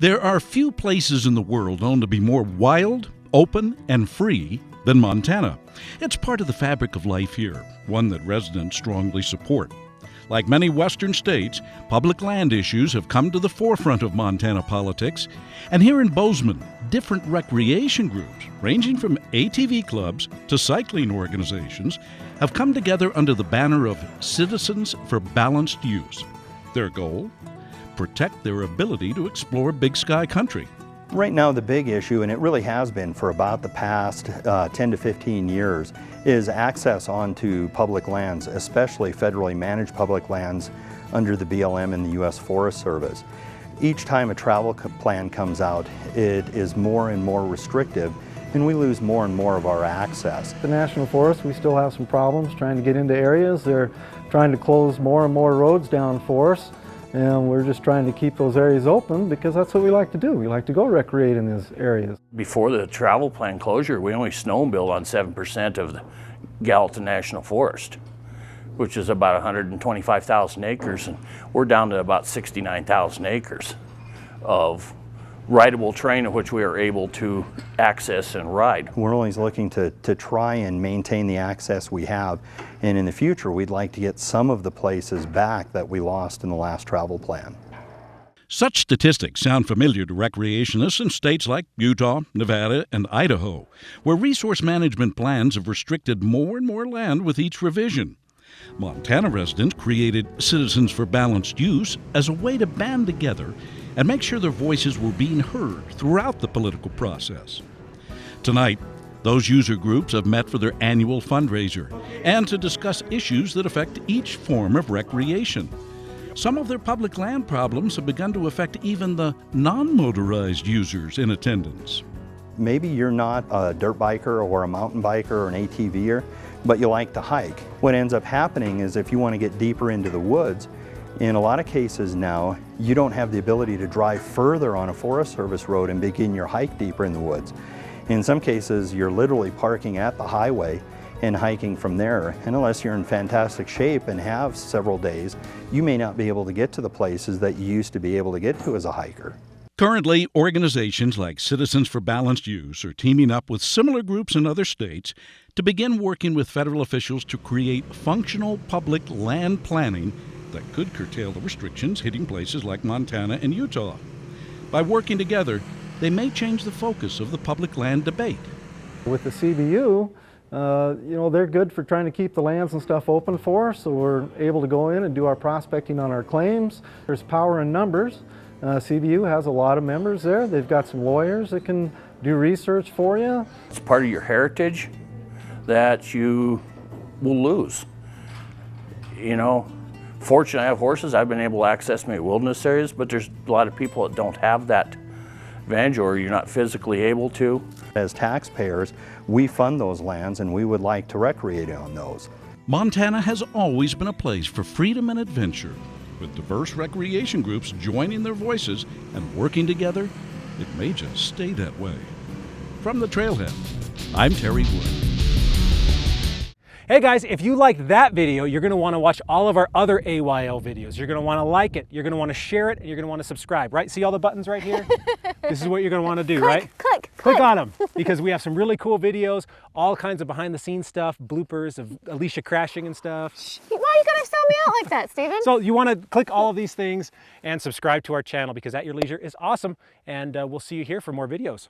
There are few places in the world known to be more wild, open, and free than Montana. It's part of the fabric of life here, one that residents strongly support. Like many western states, public land issues have come to the forefront of Montana politics, and here in Bozeman, different recreation groups, ranging from ATV clubs to cycling organizations, have come together under the banner of Citizens for Balanced Use. Their goal? Protect their ability to explore Big Sky country. Right now the big issue, and it really has been for about the past 10 to 15 years, is access onto public lands, especially federally managed public lands under the BLM and the U.S. Forest Service. Each time a travel plan comes out, it is more and more restrictive, and we lose more and more of our access. The National Forest, we still have some problems trying to get into areas. They're trying to close more and more roads down for us. And we're just trying to keep those areas open because that's what we like to do. We like to go recreate in these areas. Before the travel plan closure, we only snowmobiled on 7% of the Gallatin National Forest, which is about 125,000 acres, and we're down to about 69,000 acres of rideable terrain in which we are able to access and ride. We're always looking to try and maintain the access we have, and in the future we'd like to get some of the places back that we lost in the last travel plan. Such statistics sound familiar to recreationists in states like Utah, Nevada, and Idaho, where resource management plans have restricted more and more land with each revision. Montana residents created Citizens for Balanced Use as a way to band together and make sure their voices were being heard throughout the political process. Tonight, those user groups have met for their annual fundraiser and to discuss issues that affect each form of recreation. Some of their public land problems have begun to affect even the non-motorized users in attendance. Maybe you're not a dirt biker or a mountain biker or an ATVer, but you like to hike. What ends up happening is if you want to get deeper into the woods, in a lot of cases now, you don't have the ability to drive further on a Forest Service road and begin your hike deeper in the woods. In some cases, you're literally parking at the highway and hiking from there. And unless you're in fantastic shape and have several days, you may not be able to get to the places that you used to be able to get to as a hiker. Currently, organizations like Citizens for Balanced Use are teaming up with similar groups in other states to begin working with federal officials to create functional public land planning that could curtail the restrictions hitting places like Montana and Utah. By working together, they may change the focus of the public land debate. With the CBU, they're good for trying to keep the lands and stuff open for us, so we're able to go in and do our prospecting on our claims. There's power in numbers. CBU has a lot of members there. They've got some lawyers that can do research for you. It's part of your heritage that you will lose. Fortunately, I have horses. I've been able to access my wilderness areas, but there's a lot of people that don't have that advantage, or you're not physically able to. As taxpayers, we fund those lands and we would like to recreate on those. Montana has always been a place for freedom and adventure. With diverse recreation groups joining their voices and working together, it may just stay that way. From the Trailhead, I'm Terry Wood. Hey guys, if you liked that video, you're going to want to watch all of our other AYL videos. You're going to want to like it, you're going to want to share it, and you're going to want to subscribe, right? See all the buttons right here? This is what you're going to want to do, right? Click on them, because we have some really cool videos, all kinds of behind the scenes stuff, bloopers of Alicia crashing and stuff. Why are you going to sell me out like that, Steven? So you want to click all of these things and subscribe to our channel, because At Your Leisure is awesome, and we'll see you here for more videos.